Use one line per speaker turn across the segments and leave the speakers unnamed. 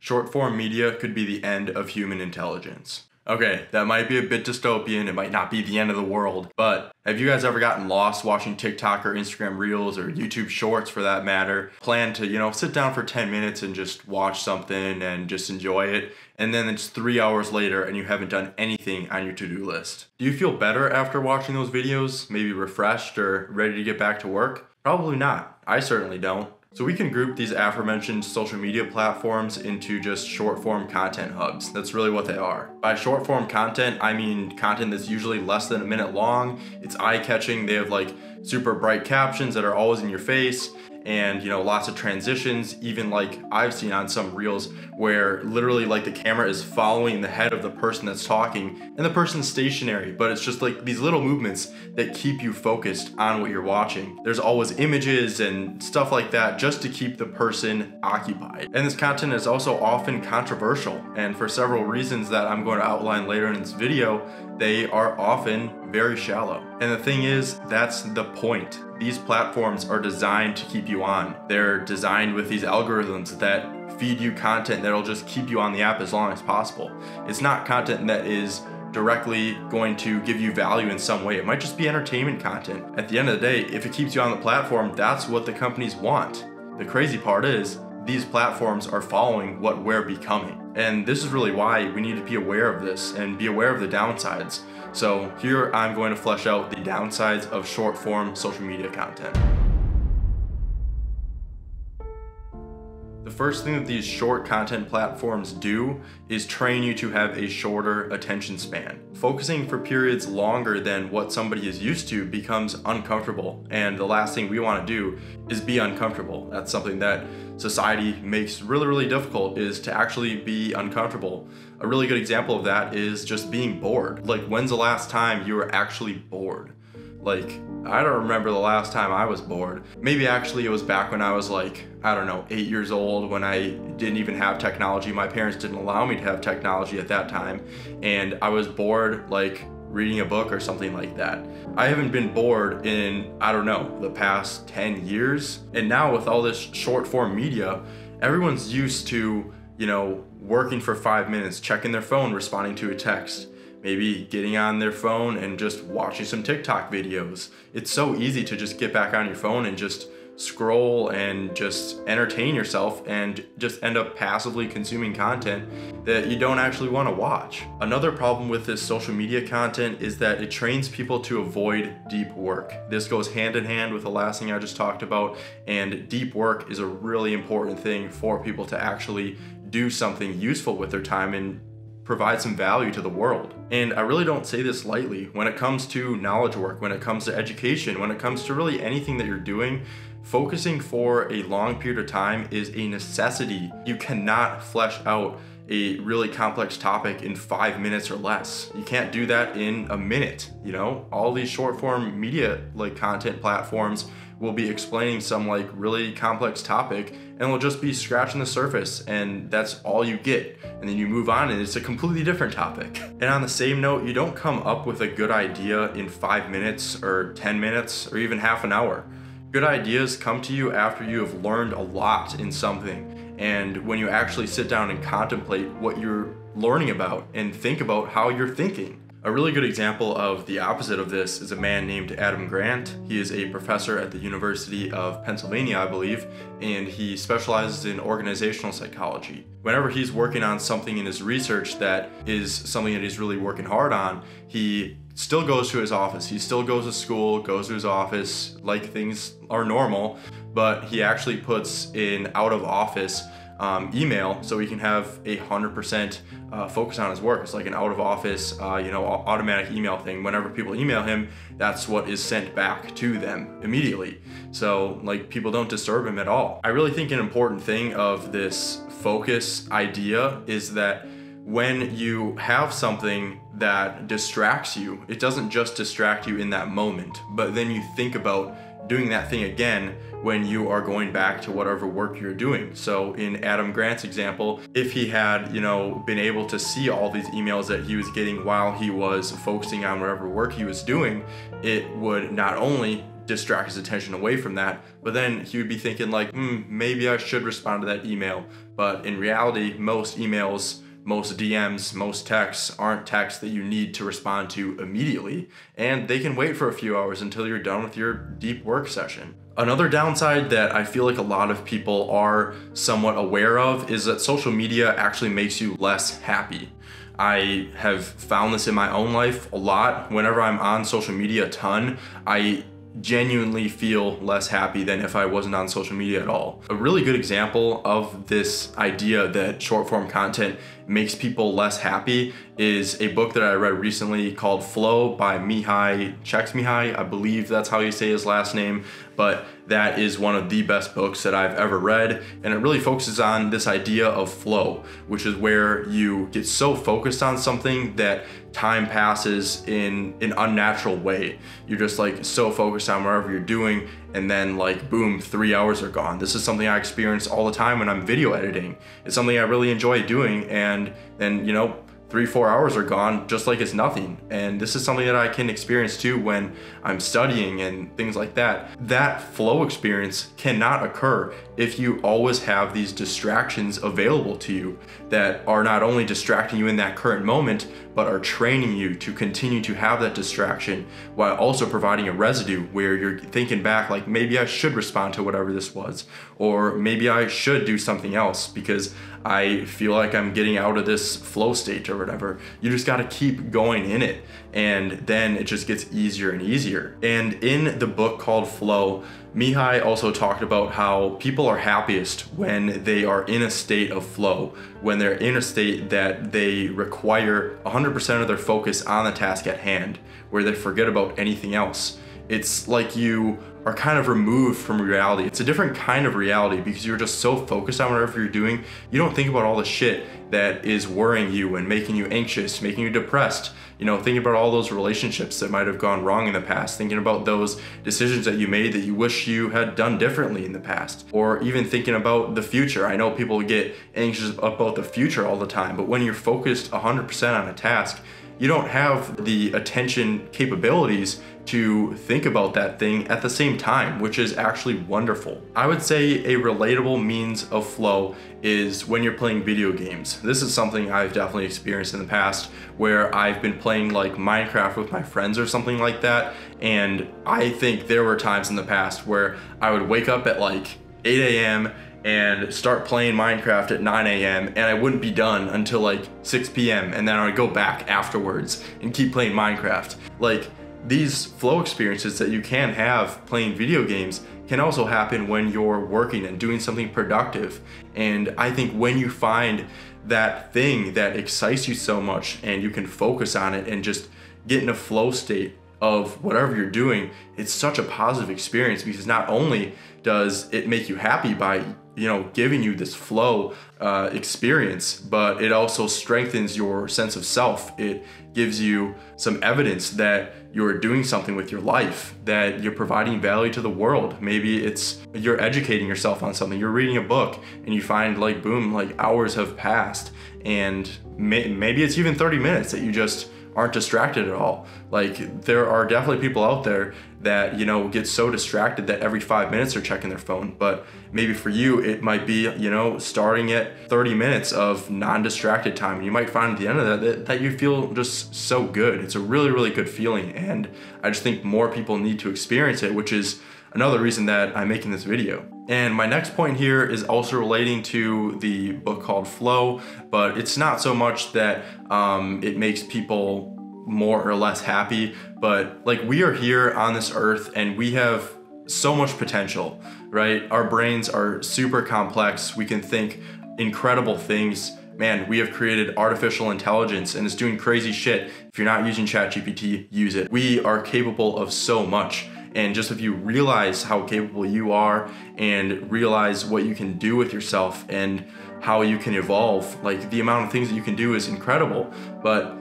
Short form media could be the end of human intelligence. Okay, that might be a bit dystopian, it might not be the end of the world, but have you guys ever gotten lost watching TikTok or Instagram Reels or YouTube Shorts for that matter? Plan to, sit down for 10 minutes and just watch something and just enjoy it, and then it's 3 hours later and you haven't done anything on your to-do list. Do you feel better after watching those videos? Maybe refreshed or ready to get back to work? Probably not. I certainly don't. So we can group these aforementioned social media platforms into just short form content hubs. That's really what they are. By short form content, I mean content that's usually less than a minute long. It's eye-catching. They have like super bright captions that are always in your face, and lots of transitions, even like I've seen on some reels where literally like the camera is following the head of the person that's talking and the person's stationary, but it's just like these little movements that keep you focused on what you're watching. There's always images and stuff like that just to keep the person occupied. And this content is also often controversial, and for several reasons that I'm going to outline later in this video, they are often very shallow. And the thing is, that's the point. These platforms are designed to keep you on. They're designed with these algorithms that feed you content that'll just keep you on the app as long as possible. It's not content that is directly going to give you value in some way. It might just be entertainment content. At the end of the day, if it keeps you on the platform, that's what the companies want. The crazy part is, these platforms are following what we're becoming. And this is really why we need to be aware of this and be aware of the downsides. So here I'm going to flesh out the downsides of short form social media content. The first thing that these short content platforms do is train you to have a shorter attention span. Focusing for periods longer than what somebody is used to becomes uncomfortable, and the last thing we want to do is be uncomfortable. That's something that society makes really difficult, is to actually be uncomfortable. A really good example of that is just being bored. Like, when's the last time you were actually bored? Like, I don't remember the last time I was bored. Maybe actually it was back when I was like, I don't know, 8 years old, when I didn't even have technology. My parents didn't allow me to have technology at that time, and I was bored like reading a book or something like that. I haven't been bored in, I don't know, the past 10 years. And now with all this short form media, everyone's used to, working for 5 minutes, checking their phone, responding to a text, maybe getting on their phone and just watching some TikTok videos. It's so easy to just get back on your phone and just scroll and just entertain yourself and just end up passively consuming content that you don't actually want to watch. Another problem with this social media content is that it trains people to avoid deep work. This goes hand in hand with the last thing I just talked about, and deep work is a really important thing for people to actually do something useful with their time and provide some value to the world. And I really don't say this lightly. When it comes to knowledge work, when it comes to education, when it comes to really anything that you're doing, focusing for a long period of time is a necessity. You cannot flesh out a really complex topic in 5 minutes or less. You can't do that in a minute. All these short form media like content platforms will be explaining some like really complex topic, and will just be scratching the surface, and that's all you get. And then you move on and it's a completely different topic. And on the same note, you don't come up with a good idea in 5 minutes or 10 minutes or even half an hour. Good ideas come to you after you have learned a lot in something, and when you actually sit down and contemplate what you're learning about and think about how you're thinking. A really good example of the opposite of this is a man named Adam Grant. He is a professor at the University of Pennsylvania, I believe, and he specializes in organizational psychology. Whenever he's working on something in his research that is something that he's really working hard on, he still goes to his office. He still goes to school, goes to his office like things are normal, but he actually puts in out of office email so he can have 100% focus on his work. It's like an out of office, automatic email thing. Whenever people email him, that's what is sent back to them immediately. So like, people don't disturb him at all. I really think an important thing of this focus idea is that when you have something that distracts you, it doesn't just distract you in that moment, but then you think about doing that thing again when you are going back to whatever work you're doing. So in Adam Grant's example, if he had, been able to see all these emails that he was getting while he was focusing on whatever work he was doing, it would not only distract his attention away from that. But then he would be thinking like, maybe I should respond to that email. But in reality, most emails, most DMs, most texts aren't texts that you need to respond to immediately, and they can wait for a few hours until you're done with your deep work session. Another downside that I feel like a lot of people are somewhat aware of is that social media actually makes you less happy. I have found this in my own life a lot. Whenever I'm on social media a ton, I genuinely feel less happy than if I wasn't on social media at all. A really good example of this idea that short form content makes people less happy is a book that I read recently called Flow by Mihai Csikszentmihalyi. I believe that's how you say his last name, but that is one of the best books that I've ever read, and it really focuses on this idea of flow, which is where you get so focused on something that time passes in an unnatural way. You're just like so focused on whatever you're doing, and then like boom, 3 hours are gone. This is something I experience all the time when I'm video editing. It's something I really enjoy doing, and then 3-4 hours are gone just like it's nothing. And this is something that I can experience too when I'm studying and things like that. That flow experience cannot occur if you always have these distractions available to you that are not only distracting you in that current moment, but are training you to continue to have that distraction while also providing a residue where you're thinking back like, maybe I should respond to whatever this was, or maybe I should do something else because I feel like I'm getting out of this flow state or whatever. You just gotta keep going in it, and then it just gets easier and easier. And in the book called Flow, Mihai also talked about how people are happiest when they are in a state of flow, when they're in a state that they require 100% of their focus on the task at hand, where they forget about anything else. It's like you are kind of removed from reality. It's a different kind of reality because you're just so focused on whatever you're doing. You don't think about all the shit that is worrying you and making you anxious, making you depressed. Thinking about all those relationships that might have gone wrong in the past, thinking about those decisions that you made that you wish you had done differently in the past, or even thinking about the future. I know people get anxious about the future all the time, but when you're focused 100% on a task, you don't have the attention capabilities to think about that thing at the same time, which is actually wonderful. I would say a relatable means of flow is when you're playing video games. This is something I've definitely experienced in the past where I've been playing like Minecraft with my friends or something like that, and I think there were times in the past where I would wake up at like 8 a.m. and start playing Minecraft at 9 a.m. and I wouldn't be done until like 6 p.m. and then I would go back afterwards and keep playing Minecraft. Like, these flow experiences that you can have playing video games can also happen when you're working and doing something productive. And I think when you find that thing that excites you so much and you can focus on it and just get in a flow state of whatever you're doing, it's such a positive experience because not only does it make you happy by giving you this flow experience, but it also strengthens your sense of self. It gives you some evidence that you're doing something with your life, that you're providing value to the world. Maybe it's you're educating yourself on something, you're reading a book and you find like boom, like hours have passed, and maybe it's even 30 minutes that you just aren't distracted at all. Like, there are definitely people out there that get so distracted that every 5 minutes they're checking their phone, but maybe for you it might be starting at 30 minutes of non-distracted time. You might find at the end of that you feel just so good. It's a really, really good feeling, and I just think more people need to experience it, which is another reason that I'm making this video. And my next point here is also relating to the book called Flow, but it's not so much that it makes people more or less happy, but like, we are here on this earth and we have so much potential, right? Our brains are super complex. We can think incredible things. Man, we have created artificial intelligence and it's doing crazy shit. If you're not using ChatGPT, use it. We are capable of so much. And just if you realize how capable you are and realize what you can do with yourself and how you can evolve, like, the amount of things that you can do is incredible. But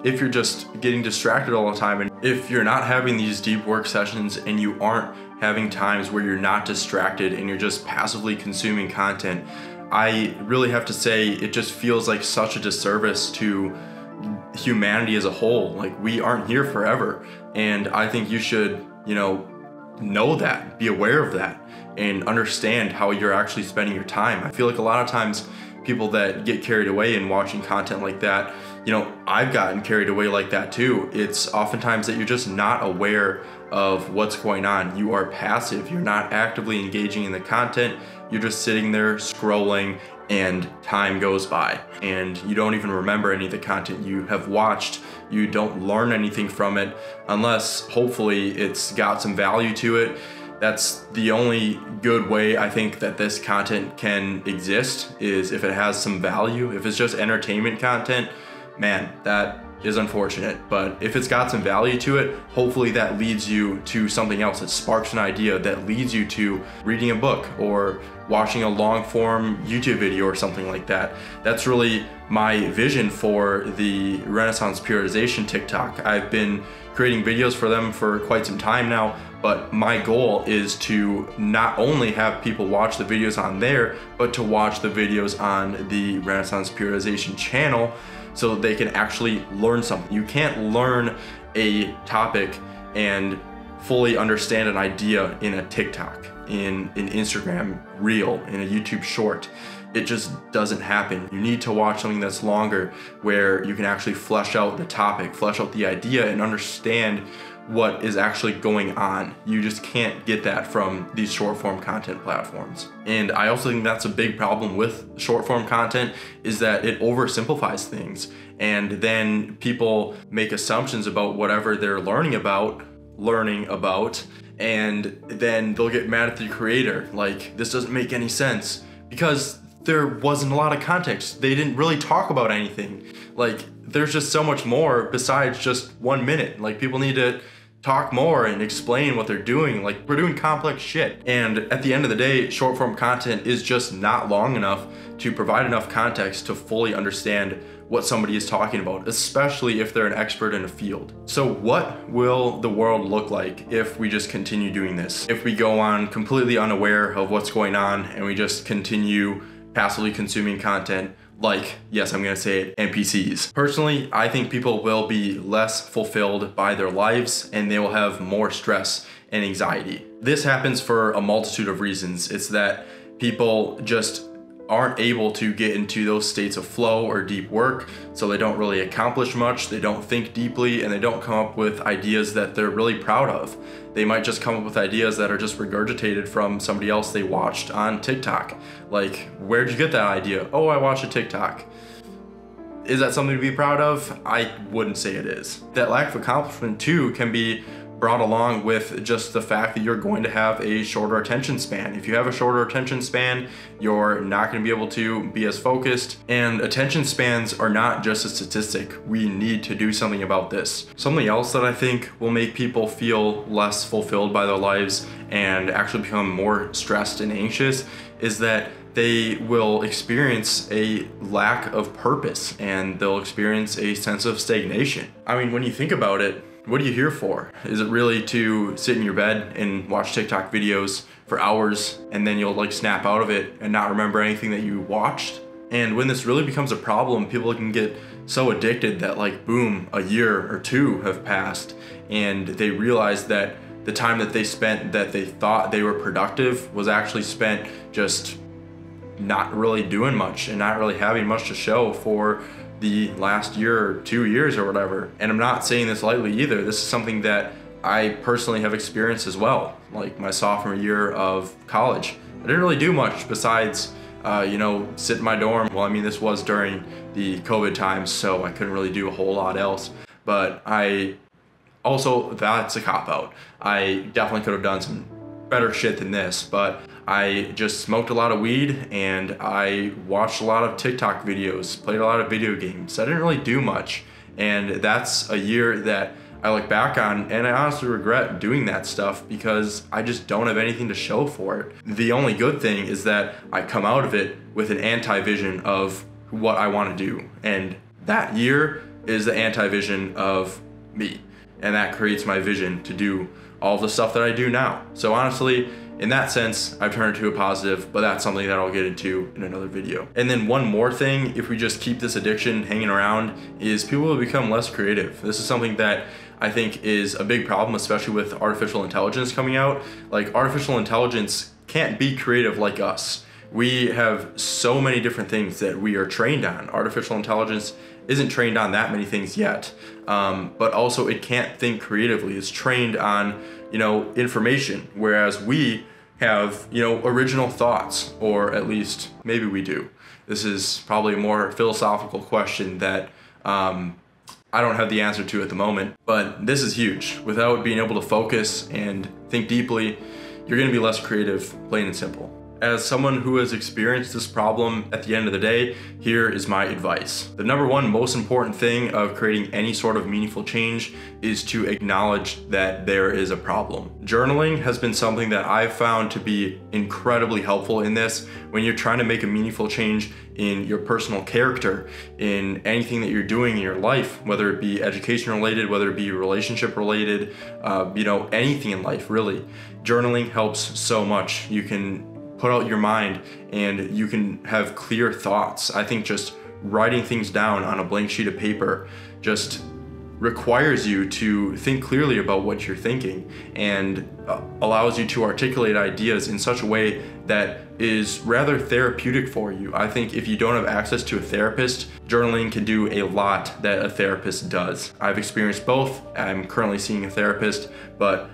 if you're just getting distracted all the time, and if you're not having these deep work sessions and you aren't having times where you're not distracted and you're just passively consuming content, I really have to say it just feels like such a disservice to humanity as a whole. Like, we aren't here forever, and I think you should know that, be aware of that, and understand how you're actually spending your time. I feel like a lot of times people that get carried away in watching content like that, you know, I've gotten carried away like that too. It's oftentimes that you're just not aware of what's going on. You are passive. You're not actively engaging in the content. You're just sitting there scrolling, and time goes by and you don't even remember any of the content you have watched. You don't learn anything from it unless hopefully it's got some value to it. That's the only good way I think that this content can exist, is if it has some value. If it's just entertainment content, man, that is unfortunate. But if it's got some value to it, hopefully that leads you to something else, that sparks an idea, that leads you to reading a book or watching a long form YouTube video or something like that. That's really my vision for the Renaissance Periodization TikTok. I've been creating videos for them for quite some time now, but my goal is to not only have people watch the videos on there, but to watch the videos on the Renaissance Periodization channel so they can actually learn something. You can't learn a topic and fully understand an idea in a TikTok, in an Instagram reel, in a YouTube short. It just doesn't happen. You need to watch something that's longer, where you can actually flesh out the topic, flesh out the idea, and understand what is actually going on. You just can't get that from these short form content platforms. And I also think that's a big problem with short form content, is that it oversimplifies things. And then people make assumptions about whatever they're learning about, and then they'll get mad at the creator. Like, this doesn't make any sense, because there wasn't a lot of context. They didn't really talk about anything. Like, there's just so much more besides just 1 minute. Like, people need to talk more and explain what they're doing. Like, we're doing complex shit. And at the end of the day, short form content is just not long enough to provide enough context to fully understand what somebody is talking about, especially if they're an expert in a field. So what will the world look like if we just continue doing this? If we go on completely unaware of what's going on and we just continue passively consuming content like, yes, I'm gonna say it, NPCs. Personally, I think people will be less fulfilled by their lives and they will have more stress and anxiety. This happens for a multitude of reasons. It's that people just aren't able to get into those states of flow or deep work, so they don't really accomplish much, they don't think deeply, and they don't come up with ideas that they're really proud of. They might just come up with ideas that are just regurgitated from somebody else they watched on TikTok. Like, where'd you get that idea? Oh, I watched a TikTok. Is that something to be proud of? I wouldn't say it is. That lack of accomplishment too can be brought along with just the fact that you're going to have a shorter attention span. If you have a shorter attention span, you're not going to be able to be as focused. And attention spans are not just a statistic. We need to do something about this. Something else that I think will make people feel less fulfilled by their lives and actually become more stressed and anxious is that they will experience a lack of purpose and they'll experience a sense of stagnation. I mean, when you think about it, what are you here for? Is it really to sit in your bed and watch TikTok videos for hours and then you'll like snap out of it and not remember anything that you watched? And when this really becomes a problem, people can get so addicted that like, boom, a year or two have passed and they realize that the time that they spent that they thought they were productive was actually spent just not really doing much and not really having much to show for the last year or 2 years or whatever. And I'm not saying this lightly either. This is something that I personally have experienced as well. Like my sophomore year of college, I didn't really do much besides, sit in my dorm. Well, I mean, this was during the COVID times, so I couldn't really do a whole lot else. But that's a cop-out. I definitely could have done some better shit than this, but I just smoked a lot of weed and I watched a lot of TikTok videos, played a lot of video games. I didn't really do much. And that's a year that I look back on and I honestly regret doing that stuff because I just don't have anything to show for it. The only good thing is that I come out of it with an anti-vision of what I want to do. And that year is the anti-vision of me. And that creates my vision to do all the stuff that I do now. So honestly, in that sense, I've turned it to a positive, but that's something that I'll get into in another video. And then one more thing, if we just keep this addiction hanging around, is people will become less creative. This is something that I think is a big problem, especially with artificial intelligence coming out. Like, artificial intelligence can't be creative like us. We have so many different things that we are trained on. Artificial intelligence isn't trained on that many things yet, but also it can't think creatively. It's trained on, information, whereas we have, original thoughts, or at least maybe we do. This is probably a more philosophical question that I don't have the answer to at the moment, but this is huge. Without being able to focus and think deeply, you're gonna be less creative, plain and simple. As someone who has experienced this problem, at the end of the day, here is my advice. The number one most important thing of creating any sort of meaningful change is to acknowledge that there is a problem. Journaling has been something that I've found to be incredibly helpful in this. When you're trying to make a meaningful change in your personal character, in anything that you're doing in your life, whether it be education related, whether it be relationship related, anything in life really. Journaling helps so much. You can put out your mind and you can have clear thoughts. I think just writing things down on a blank sheet of paper just requires you to think clearly about what you're thinking, and allows you to articulate ideas in such a way that is rather therapeutic for you. I think if you don't have access to a therapist, journaling can do a lot that a therapist does. I've experienced both. I'm currently seeing a therapist, but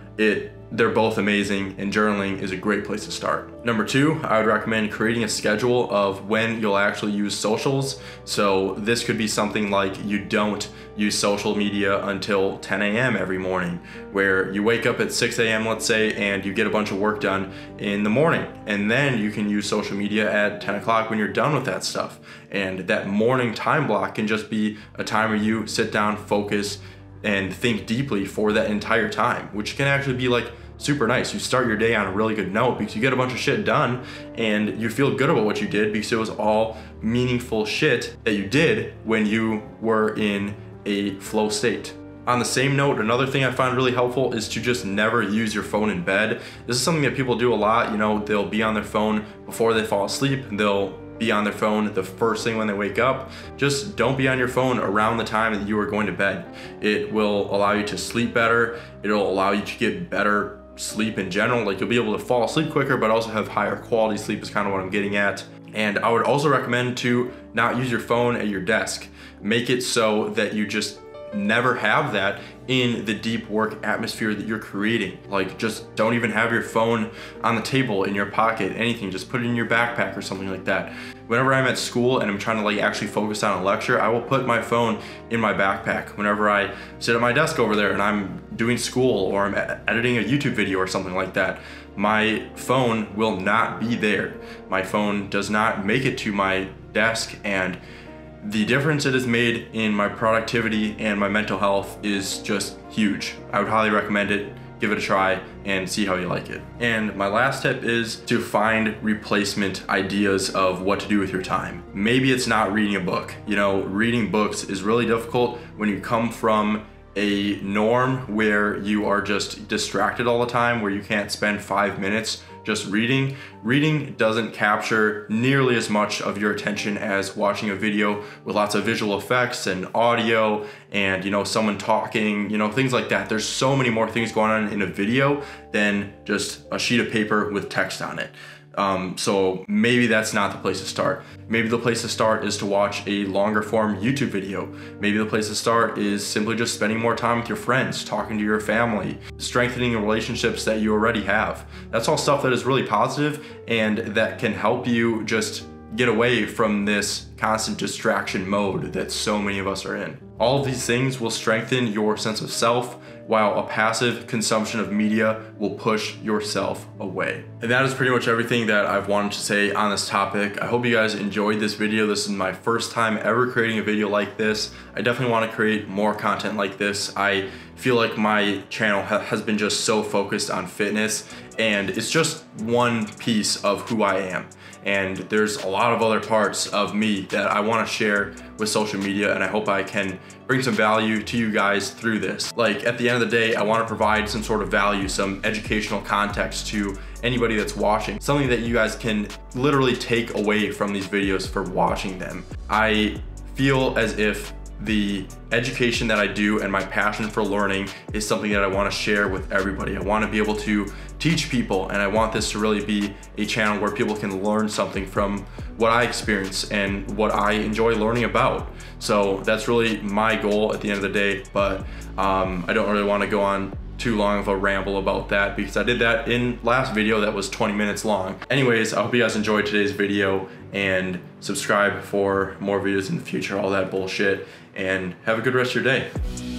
they're both amazing, and journaling is a great place to start. Number two, I would recommend creating a schedule of when you'll actually use socials. So this could be something like you don't use social media until 10 a.m. every morning, where you wake up at 6 a.m. let's say, and you get a bunch of work done in the morning, and then you can use social media at 10 o'clock when you're done with that stuff. And that morning time block can just be a time where you sit down, focus, and think deeply for that entire time, which can actually be like super nice. You start your day on a really good note because you get a bunch of shit done and you feel good about what you did because it was all meaningful shit that you did when you were in a flow state. On the same note, another thing I find really helpful is to just never use your phone in bed. This is something that people do a lot. They'll be on their phone before they fall asleep. They'll be on their phone the first thing when they wake up. Just don't be on your phone around the time that you are going to bed. It will allow you to sleep better. It'll allow you to get better sleep in general. Like, you'll be able to fall asleep quicker, but also have higher quality sleep is kind of what I'm getting at. And I would also recommend to not use your phone at your desk. Make it so that you just never have that in the deep work atmosphere that you're creating. Like, just don't even have your phone on the table, in your pocket, anything. Just put it in your backpack or something like that. Whenever I'm at school and I'm trying to actually focus on a lecture, I will put my phone in my backpack. Whenever I sit at my desk over there and I'm doing school or I'm editing a YouTube video or something like that, my phone will not be there. My phone does not make it to my desk, and the difference it has made in my productivity and my mental health is just huge. I would highly recommend it. Give it a try and see how you like it. And my last tip is to find replacement ideas of what to do with your time. Maybe it's not reading a book. Reading books is really difficult when you come from a norm where you are just distracted all the time, where you can't spend 5 minutes just reading. Reading doesn't capture nearly as much of your attention as watching a video with lots of visual effects and audio and someone talking, things like that. There's so many more things going on in a video than just a sheet of paper with text on it. So maybe that's not the place to start. Maybe the place to start is to watch a longer form YouTube video. Maybe the place to start is simply just spending more time with your friends, talking to your family, strengthening the relationships that you already have. That's all stuff that is really positive and that can help you just get away from this constant distraction mode that so many of us are in. All of these things will strengthen your sense of self, while a passive consumption of media will push yourself away. And that is pretty much everything that I've wanted to say on this topic. I hope you guys enjoyed this video. This is my first time ever creating a video like this. I definitely want to create more content like this. I feel like my channel has been just so focused on fitness, and it's just one piece of who I am. And there's a lot of other parts of me that I want to share with social media, and I hope I can bring some value to you guys through this. Like, at the end of the day, I want to provide some sort of value, some educational context to anybody that's watching, something that you guys can literally take away from these videos for watching them. I feel as if the education that I do and my passion for learning is something that I want to share with everybody. I want to be able to teach people, and I want this to really be a channel where people can learn something from what I experience and what I enjoy learning about. So that's really my goal at the end of the day, but I don't really want to go on too long of a ramble about that because I did that in last video that was 20 minutes long. Anyways, I hope you guys enjoyed today's video, and subscribe for more videos in the future, all that bullshit, and have a good rest of your day.